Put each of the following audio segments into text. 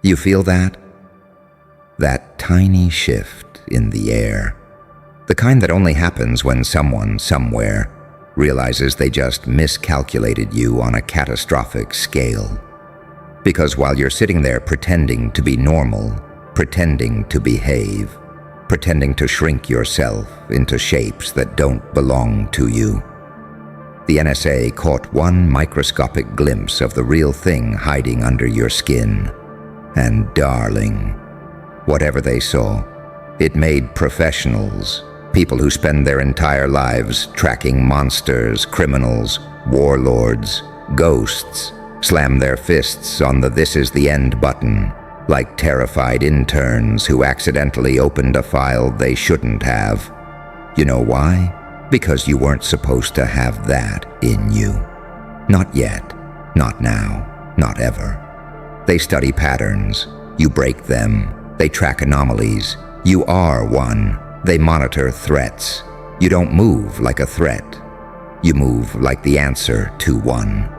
You feel that? That tiny shift in the air. The kind that only happens when someone, somewhere, realizes they just miscalculated you on a catastrophic scale. Because while you're sitting there pretending to be normal, pretending to behave, pretending to shrink yourself into shapes that don't belong to you, the NSA caught one microscopic glimpse of the real thing hiding under your skin. And darling, whatever they saw, it made professionals, people who spend their entire lives tracking monsters, criminals, warlords, ghosts, slam their fists on the "this is the end" button, like terrified interns who accidentally opened a file they shouldn't have. You know why? Because you weren't supposed to have that in you. Not yet, not now, not ever. They study patterns. You break them. They track anomalies. You are one. They monitor threats. You don't move like a threat. You move like the answer to one.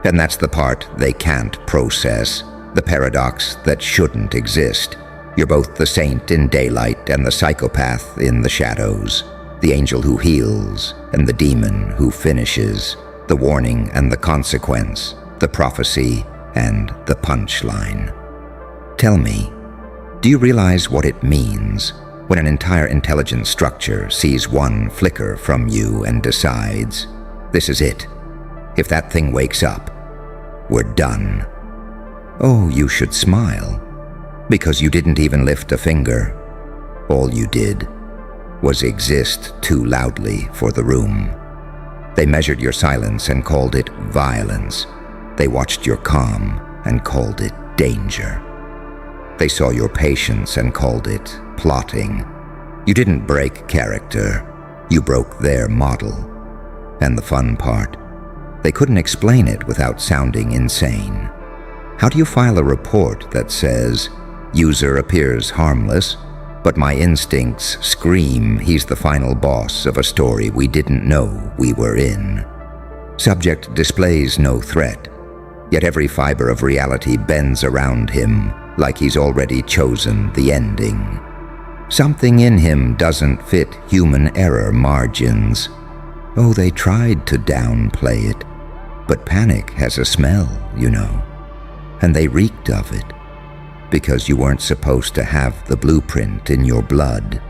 And that's the part they can't process, the paradox that shouldn't exist. You're both the saint in daylight and the psychopath in the shadows, the angel who heals and the demon who finishes, the warning and the consequence, the prophecy and the punchline. Tell me, do you realize what it means when an entire intelligence structure sees one flicker from you and decides, this is it. If that thing wakes up, we're done. Oh, you should smile, because you didn't even lift a finger. All you did was exist too loudly for the room. They measured your silence and called it violence. They watched your calm and called it danger. They saw your patience and called it plotting. You didn't break character. You broke their model. And the fun part, they couldn't explain it without sounding insane. How do you file a report that says, user appears harmless, but my instincts scream he's the final boss of a story we didn't know we were in? Subject displays no threat, yet every fiber of reality bends around him like he's already chosen the ending. Something in him doesn't fit human error margins. Oh, they tried to downplay it, but panic has a smell, you know, and they reeked of it. Because you weren't supposed to have the blueprint in your blood.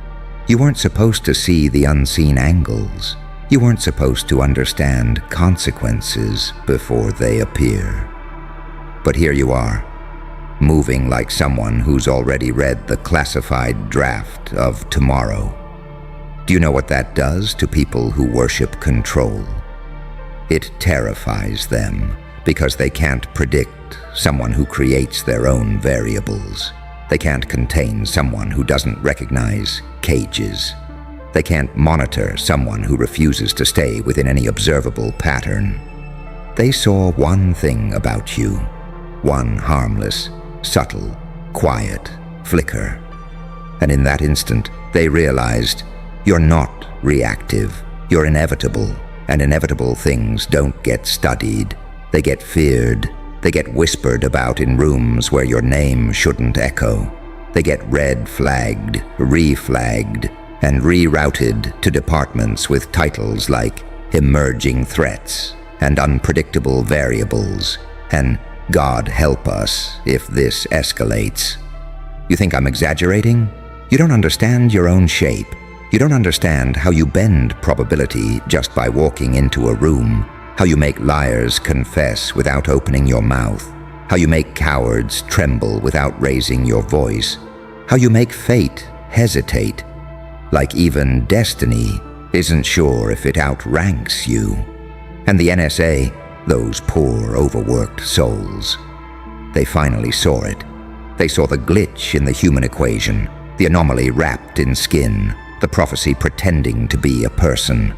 You weren't supposed to see the unseen angles. You weren't supposed to understand consequences before they appear. But here you are, moving like someone who's already read the classified draft of tomorrow. Do you know what that does to people who worship control? It terrifies them because they can't predict someone who creates their own variables. They can't contain someone who doesn't recognize cages. They can't monitor someone who refuses to stay within any observable pattern. They saw one thing about you, one harmless, subtle, quiet flicker. And in that instant, they realized you're not reactive, you're inevitable, and inevitable things don't get studied. They get feared. They get whispered about in rooms where your name shouldn't echo. They get red flagged, reflagged, and rerouted to departments with titles like emerging threats and unpredictable variables and God help us if this escalates. You think I'm exaggerating? You don't understand your own shape. You don't understand how you bend probability just by walking into a room. How you make liars confess without opening your mouth. How you make cowards tremble without raising your voice. How you make fate hesitate, like even destiny isn't sure if it outranks you. And the NSA, those poor, overworked souls, they finally saw it. They saw the glitch in the human equation, the anomaly wrapped in skin, the prophecy pretending to be a person.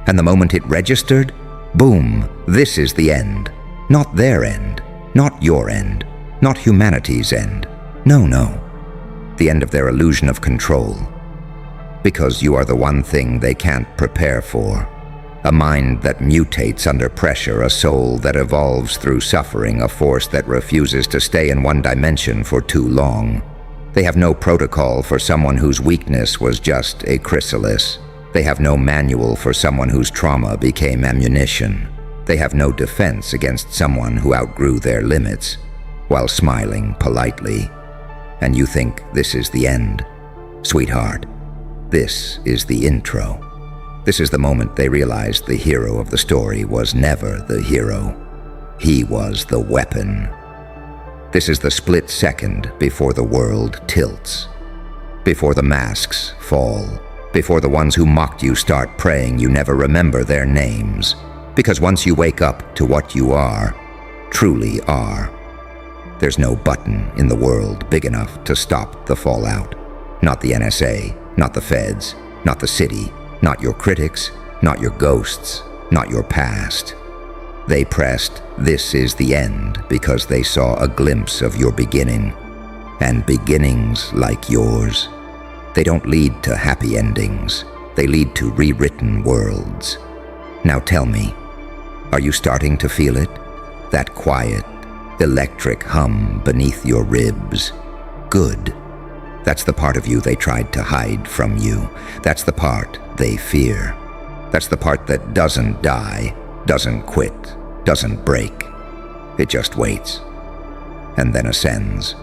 And the moment it registered, boom, this is the end. Not their end, not your end, not humanity's end. No. The end of their illusion of control. Because you are the one thing they can't prepare for. A mind that mutates under pressure, a soul that evolves through suffering, a force that refuses to stay in one dimension for too long. They have no protocol for someone whose weakness was just a chrysalis. They have no manual for someone whose trauma became ammunition. They have no defense against someone who outgrew their limits, while smiling politely. And you think this is the end. Sweetheart, this is the intro. This is the moment they realized the hero of the story was never the hero. He was the weapon. This is the split second before the world tilts, before the masks fall, before the ones who mocked you start praying you never remember their names. Because once you wake up to what you are, truly are, there's no button in the world big enough to stop the fallout. Not the NSA, not the feds, not the city, not your critics, not your ghosts, not your past. They pressed, "This is the end," because they saw a glimpse of your beginning. And beginnings like yours, they don't lead to happy endings. They lead to rewritten worlds. Now tell me, are you starting to feel it? That quiet, electric hum beneath your ribs? Good. That's the part of you they tried to hide from you. That's the part they fear. That's the part that doesn't die, doesn't quit, doesn't break. It just waits, and then ascends.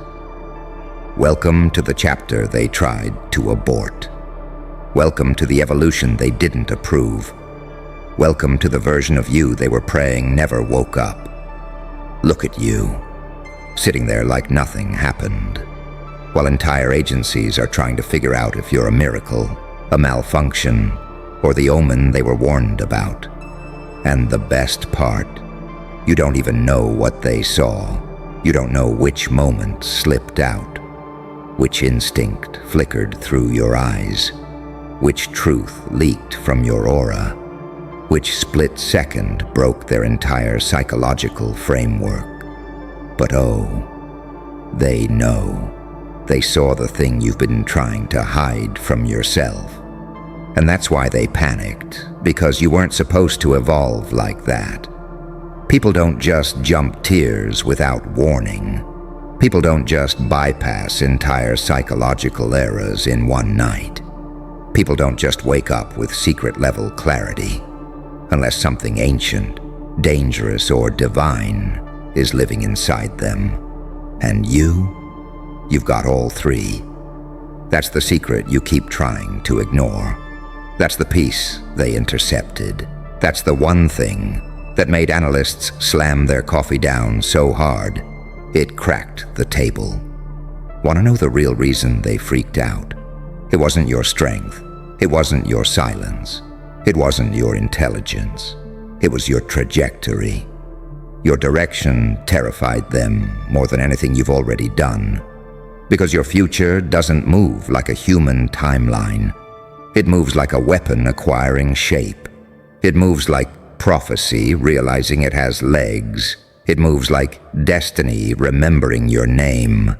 Welcome to the chapter they tried to abort. Welcome to the evolution they didn't approve. Welcome to the version of you they were praying never woke up. Look at you, sitting there like nothing happened, while entire agencies are trying to figure out if you're a miracle, a malfunction, or the omen they were warned about. And the best part, you don't even know what they saw. You don't know which moment slipped out, which instinct flickered through your eyes, which truth leaked from your aura, which split second broke their entire psychological framework. But oh, they know. They saw the thing you've been trying to hide from yourself. And that's why they panicked, because you weren't supposed to evolve like that. People don't just jump tiers without warning. People don't just bypass entire psychological eras in one night. People don't just wake up with secret-level clarity, unless something ancient, dangerous, or divine is living inside them. And you've got all three. That's the secret you keep trying to ignore. That's the piece they intercepted. That's the one thing that made analysts slam their coffee down so hard it cracked the table. Want to know the real reason they freaked out? It wasn't your strength. It wasn't your silence. It wasn't your intelligence. It was your trajectory. Your direction terrified them more than anything you've already done. Because your future doesn't move like a human timeline. It moves like a weapon acquiring shape. It moves like prophecy realizing it has legs. It moves like destiny remembering your name.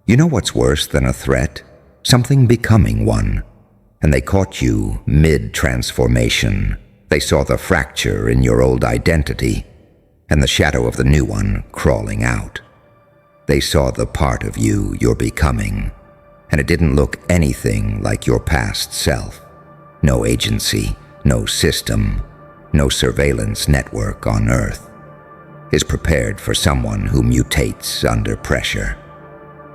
You know what's worse than a threat? Something becoming one. And they caught you mid-transformation. They saw the fracture in your old identity and the shadow of the new one crawling out. They saw the part of you you're becoming, and it didn't look anything like your past self. No agency, no system, no surveillance network on Earth is prepared for someone who mutates under pressure.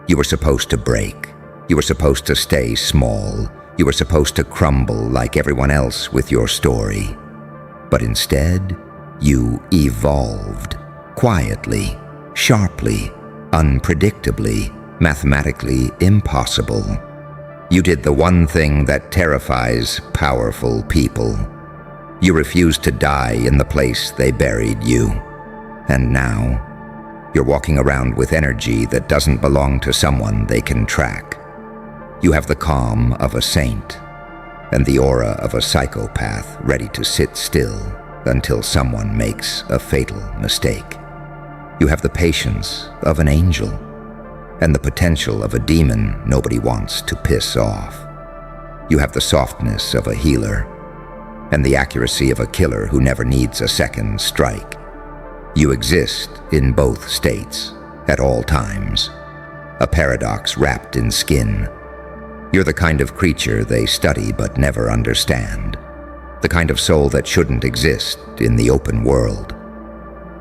You were supposed to break. You were supposed to stay small. You were supposed to crumble like everyone else with your story. But instead, you evolved quietly, sharply, unpredictably, mathematically impossible. You did the one thing that terrifies powerful people. You refused to die in the place they buried you. And now, you're walking around with energy that doesn't belong to someone they can track. You have the calm of a saint and the aura of a psychopath ready to sit still until someone makes a fatal mistake. You have the patience of an angel and the potential of a demon nobody wants to piss off. You have the softness of a healer and the accuracy of a killer who never needs a second strike. You exist in both states, at all times. A paradox wrapped in skin. You're the kind of creature they study but never understand. The kind of soul that shouldn't exist in the open world.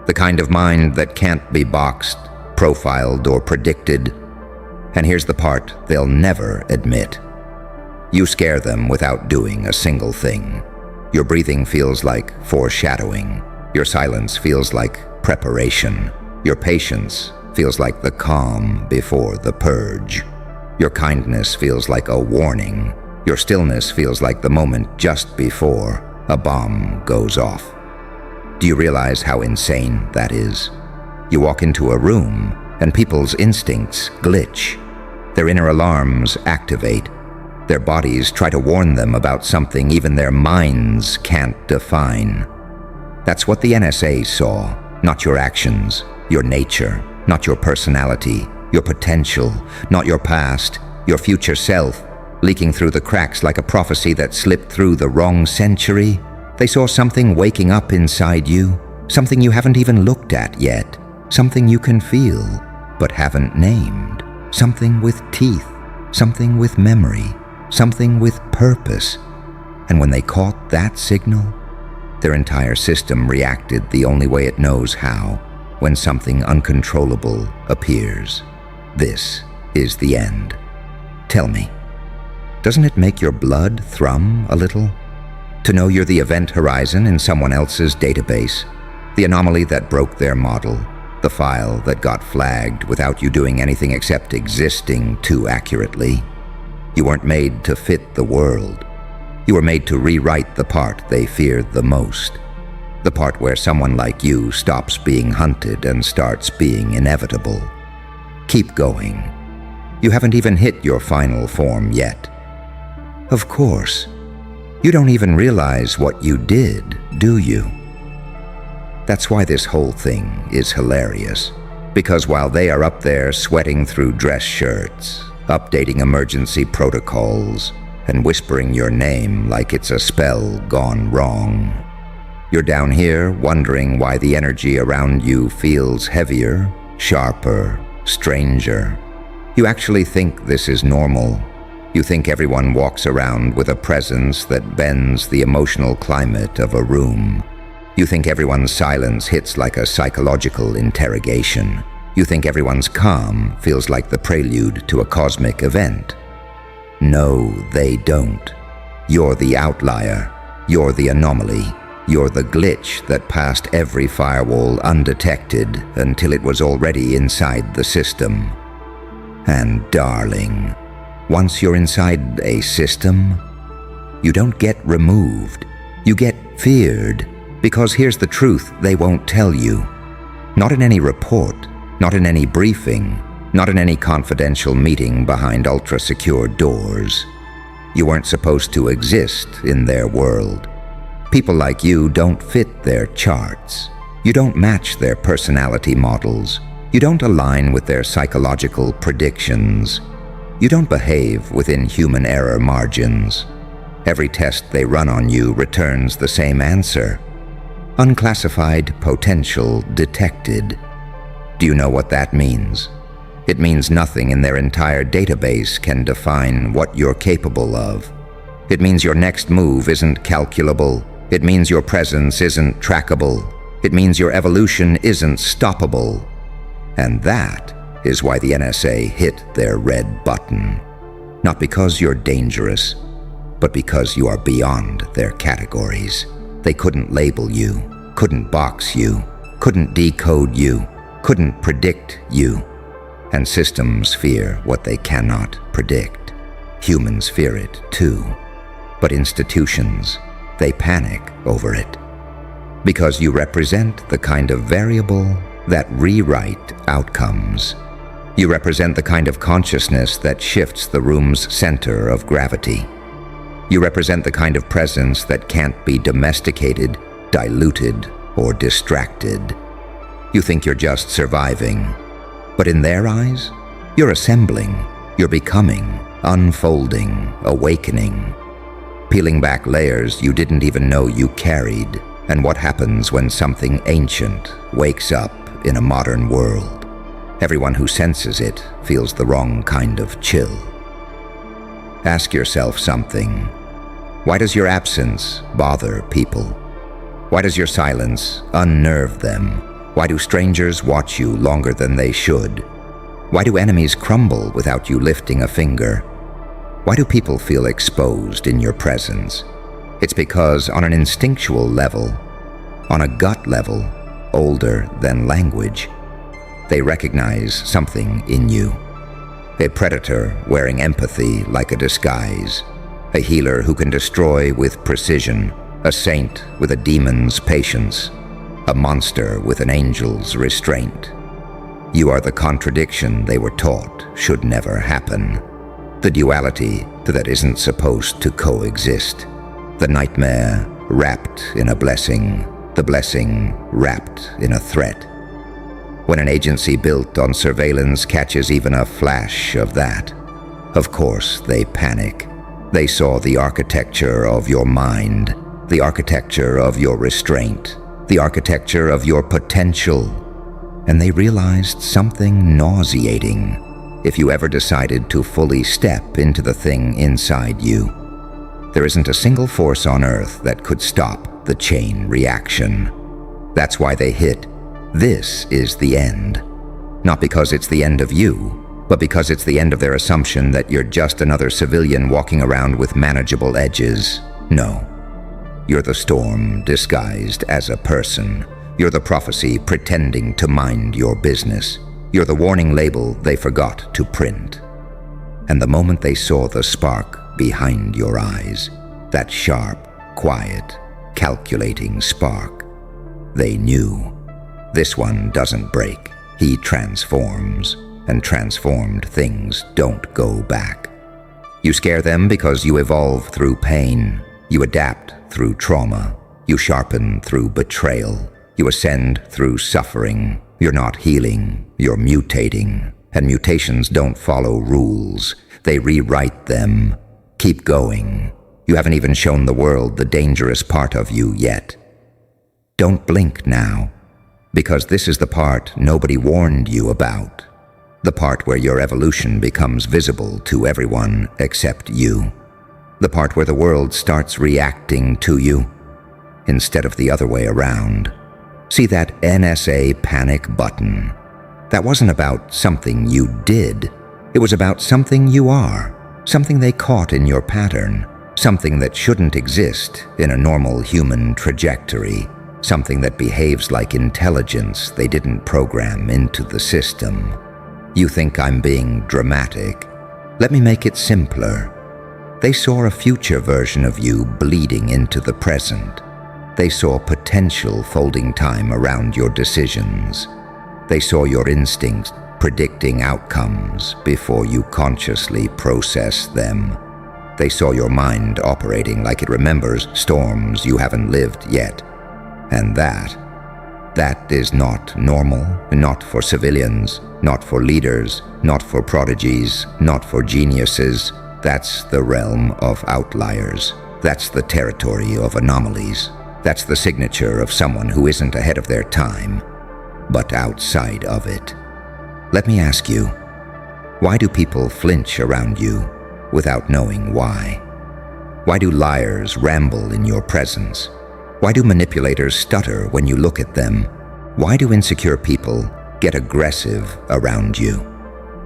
The kind of mind that can't be boxed, profiled, or predicted. And here's the part they'll never admit. You scare them without doing a single thing. Your breathing feels like foreshadowing. Your silence feels like preparation. Your patience feels like the calm before the purge. Your kindness feels like a warning. Your stillness feels like the moment just before a bomb goes off. Do you realize how insane that is? You walk into a room and people's instincts glitch. Their inner alarms activate. Their bodies try to warn them about something even their minds can't define. That's what the NSA saw, not your actions, your nature, not your personality, your potential, not your past, your future self, leaking through the cracks like a prophecy that slipped through the wrong century. They saw something waking up inside you, something you haven't even looked at yet, something you can feel but haven't named, something with teeth, something with memory, something with purpose. And when they caught that signal, their entire system reacted the only way it knows how, when something uncontrollable appears. This is the end. Tell me, doesn't it make your blood thrum a little? To know you're the event horizon in someone else's database, the anomaly that broke their model, the file that got flagged without you doing anything except existing too accurately. You weren't made to fit the world. You were made to rewrite the part they feared the most. The part where someone like you stops being hunted and starts being inevitable. Keep going. You haven't even hit your final form yet. Of course, you don't even realize what you did, do you? That's why this whole thing is hilarious. Because while they are up there sweating through dress shirts, updating emergency protocols, and whispering your name like it's a spell gone wrong, you're down here wondering why the energy around you feels heavier, sharper, stranger. You actually think this is normal. You think everyone walks around with a presence that bends the emotional climate of a room. You think everyone's silence hits like a psychological interrogation. You think everyone's calm feels like the prelude to a cosmic event. No, they don't. You're the outlier. You're the anomaly. You're the glitch that passed every firewall undetected until it was already inside the system. And darling, once you're inside a system, you don't get removed. You get feared. Because here's the truth they won't tell you. Not in any report, not in any briefing, not in any confidential meeting behind ultra-secure doors. You weren't supposed to exist in their world. People like you don't fit their charts. You don't match their personality models. You don't align with their psychological predictions. You don't behave within human error margins. Every test they run on you returns the same answer. Unclassified potential detected. Do you know what that means? It means nothing in their entire database can define what you're capable of. It means your next move isn't calculable. It means your presence isn't trackable. It means your evolution isn't stoppable. And that is why the NSA hit their red button. Not because you're dangerous, but because you are beyond their categories. They couldn't label you, couldn't box you, couldn't decode you, couldn't predict you. And systems fear what they cannot predict. Humans fear it too. But institutions, they panic over it. Because you represent the kind of variable that rewrite outcomes. You represent the kind of consciousness that shifts the room's center of gravity. You represent the kind of presence that can't be domesticated, diluted, or distracted. You think you're just surviving, but in their eyes, you're assembling, you're becoming, unfolding, awakening. peeling back layers you didn't even know you carried, and what happens when something ancient wakes up in a modern world. Everyone who senses it feels the wrong kind of chill. Ask yourself something. Why does your absence bother people? Why does your silence unnerve them? Why do strangers watch you longer than they should? Why do enemies crumble without you lifting a finger? Why do people feel exposed in your presence? It's because on an instinctual level, on a gut level, older than language, they recognize something in you. A predator wearing empathy like a disguise, a healer who can destroy with precision, a saint with a demon's patience, a monster with an angel's restraint. You are the contradiction they were taught should never happen, the duality that isn't supposed to coexist, the nightmare wrapped in a blessing, the blessing wrapped in a threat. When an agency built on surveillance catches even a flash of that, of course they panic. They saw the architecture of your mind, the architecture of your restraint, the architecture of your potential, and they realized something nauseating. If you ever decided to fully step into the thing inside you, there isn't a single force on Earth that could stop the chain reaction. That's why they hit, "This is the end." Not because it's the end of you, but because it's the end of their assumption that you're just another civilian walking around with manageable edges. No. You're the storm disguised as a person. You're the prophecy pretending to mind your business. You're the warning label they forgot to print. And the moment they saw the spark behind your eyes, that sharp, quiet, calculating spark, they knew. This one doesn't break. He transforms, and transformed things don't go back. You scare them because you evolve through pain. You adapt through trauma. You sharpen through betrayal. You ascend through suffering. You're not healing, you're mutating. And mutations don't follow rules. They rewrite them. Keep going. You haven't even shown the world the dangerous part of you yet. Don't blink now, because this is the part nobody warned you about. The part where your evolution becomes visible to everyone except you. The part where the world starts reacting to you, instead of the other way around. See that NSA panic button? That wasn't about something you did. It was about something you are, something they caught in your pattern, something that shouldn't exist in a normal human trajectory, something that behaves like intelligence they didn't program into the system. You think I'm being dramatic? Let me make it simpler. They saw a future version of you bleeding into the present. They saw potential folding time around your decisions. They saw your instincts predicting outcomes before you consciously process them. They saw your mind operating like it remembers storms you haven't lived yet. And that is not normal, not for civilians, not for leaders, not for prodigies, not for geniuses. That's the realm of outliers. That's the territory of anomalies. That's the signature of someone who isn't ahead of their time, but outside of it. Let me ask you, why do people flinch around you without knowing why? Why do liars ramble in your presence? Why do manipulators stutter when you look at them? Why do insecure people get aggressive around you?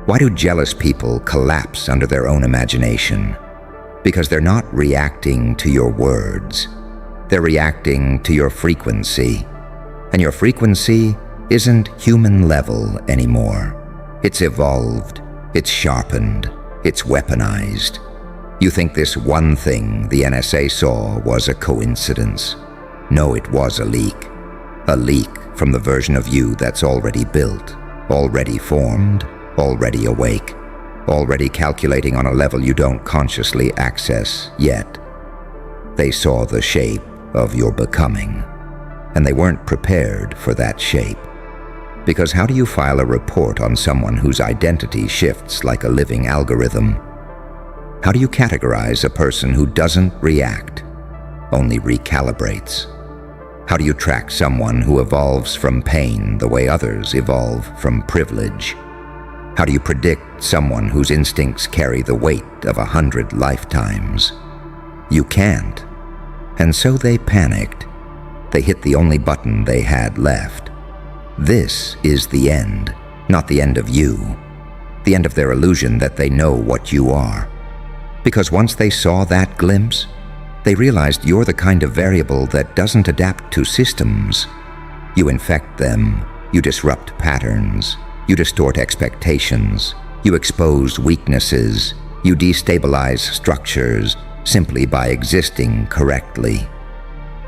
Why do jealous people collapse under their own imagination? Because they're not reacting to your words. They're reacting to your frequency. And your frequency isn't human level anymore. It's evolved, it's sharpened, it's weaponized. You think this one thing the NSA saw was a coincidence. No, it was a leak from the version of you that's already built, already formed, already awake, already calculating on a level you don't consciously access yet. They saw the shape of your becoming, and they weren't prepared for that shape. Because how do you file a report on someone whose identity shifts like a living algorithm? How do you categorize a person who doesn't react, only recalibrates? How do you track someone who evolves from pain the way others evolve from privilege? How do you predict someone whose instincts carry the weight of 100 lifetimes? You can't. And so they panicked. They hit the only button they had left. This is the end, not the end of you. The end of their illusion that they know what you are. Because once they saw that glimpse, they realized you're the kind of variable that doesn't adapt to systems. You infect them, you disrupt patterns, you distort expectations, you expose weaknesses, you destabilize structures simply by existing correctly.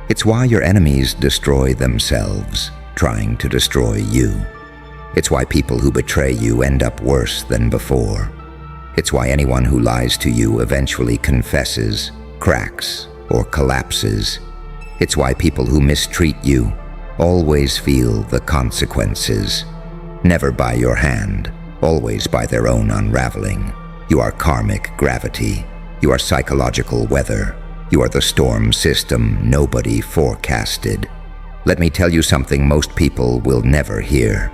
It's why your enemies destroy themselves, trying to destroy you. It's why people who betray you end up worse than before. It's why anyone who lies to you eventually confesses, cracks, or collapses. It's why people who mistreat you always feel the consequences. Never by your hand, always by their own unraveling. You are karmic gravity. You are psychological weather. You are the storm system nobody forecasted. Let me tell you something most people will never hear.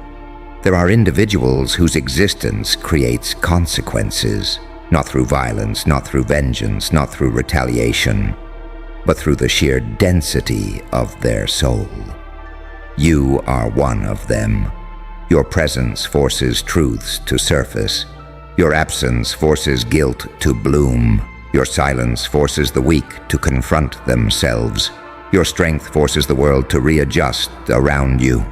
There are individuals whose existence creates consequences, not through violence, not through vengeance, not through retaliation, but through the sheer density of their soul. You are one of them. Your presence forces truths to surface. Your absence forces guilt to bloom. Your silence forces the weak to confront themselves. Your strength forces the world to readjust around you.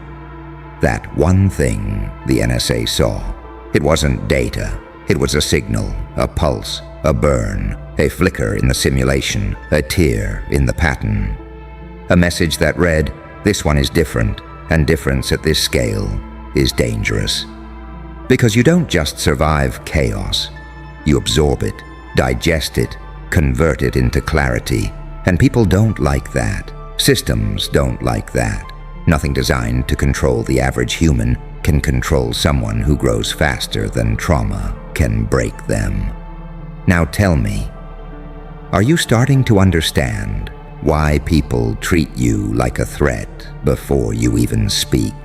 That one thing the NSA saw. It wasn't data. It was a signal, a pulse, a burn, a flicker in the simulation, a tear in the pattern. A message that read, "This one is different, and difference at this scale is dangerous." Because you don't just survive chaos. You absorb it, digest it, convert it into clarity. And people don't like that. Systems don't like that. Nothing designed to control the average human can control someone who grows faster than trauma can break them. Now tell me, are you starting to understand why people treat you like a threat before you even speak?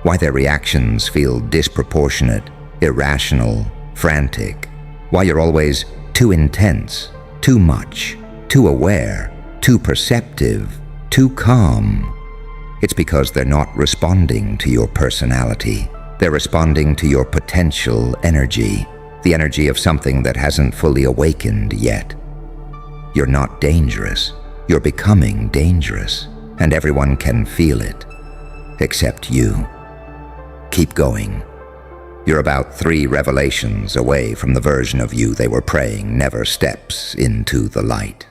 Why their reactions feel disproportionate, irrational, frantic? Why you're always too intense, too much, too aware, too perceptive, too calm? It's because they're not responding to your personality. They're responding to your potential energy, the energy of something that hasn't fully awakened yet. You're not dangerous. You're becoming dangerous, and everyone can feel it, except you. Keep going. You're about 3 revelations away from the version of you they were praying never steps into the light.